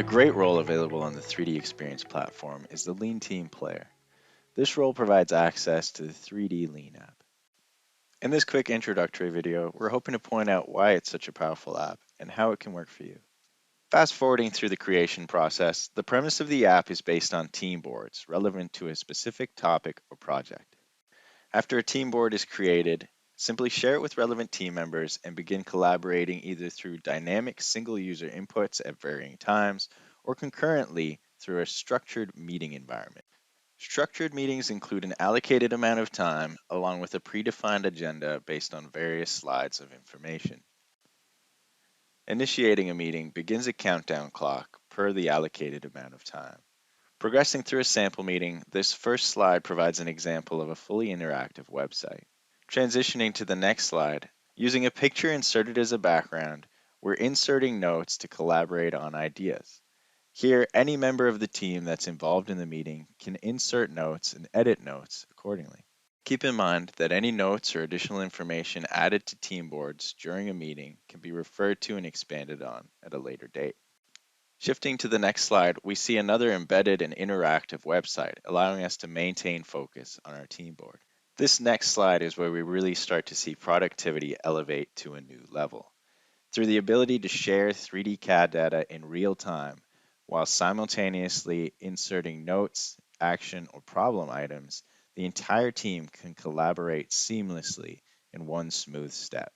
A great role available on the 3D Experience platform is the Lean Team Player. This role provides access to the 3D Lean app. In this quick introductory video, we're hoping to point out why it's such a powerful app and how it can work for you. Fast forwarding through the creation process, the premise of the app is based on team boards relevant to a specific topic or project. After a team board is created, simply share it with relevant team members and begin collaborating either through dynamic single-user inputs at varying times or concurrently through a structured meeting environment. Structured meetings include an allocated amount of time along with a predefined agenda based on various slides of information. Initiating a meeting begins a countdown clock per the allocated amount of time. Progressing through a sample meeting, this first slide provides an example of a fully interactive website. Transitioning to the next slide, using a picture inserted as a background, we're inserting notes to collaborate on ideas. Here, any member of the team that's involved in the meeting can insert notes and edit notes accordingly. Keep in mind that any notes or additional information added to team boards during a meeting can be referred to and expanded on at a later date. Shifting to the next slide, we see another embedded and interactive website, allowing us to maintain focus on our team board. This next slide is where we really start to see productivity elevate to a new level. Through the ability to share 3D CAD data in real time, while simultaneously inserting notes, action, or problem items, the entire team can collaborate seamlessly in one smooth step.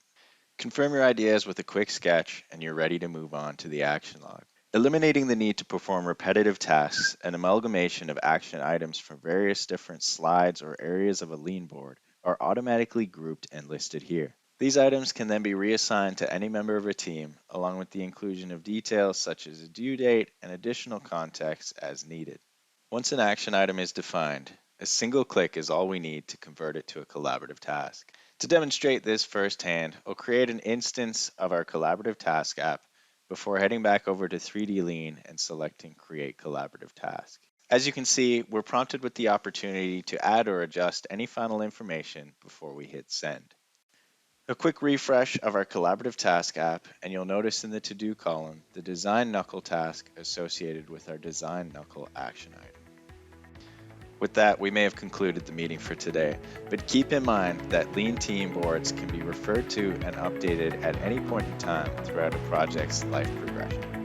Confirm your ideas with a quick sketch, and you're ready to move on to the action log. Eliminating the need to perform repetitive tasks, an amalgamation of action items from various different slides or areas of a lean board are automatically grouped and listed here. These items can then be reassigned to any member of a team, along with the inclusion of details such as a due date and additional context as needed. Once an action item is defined, a single click is all we need to convert it to a collaborative task. To demonstrate this firsthand, I'll create an instance of our collaborative task app before heading back over to 3D Lean and selecting Create Collaborative Task. As you can see, we're prompted with the opportunity to add or adjust any final information before we hit send. A quick refresh of our collaborative task app, and you'll notice in the to-do column the design knuckle task associated with our design knuckle action item. With that, we may have concluded the meeting for today, but keep in mind that Lean team boards can be referred to and updated at any point in time throughout a project's life progression.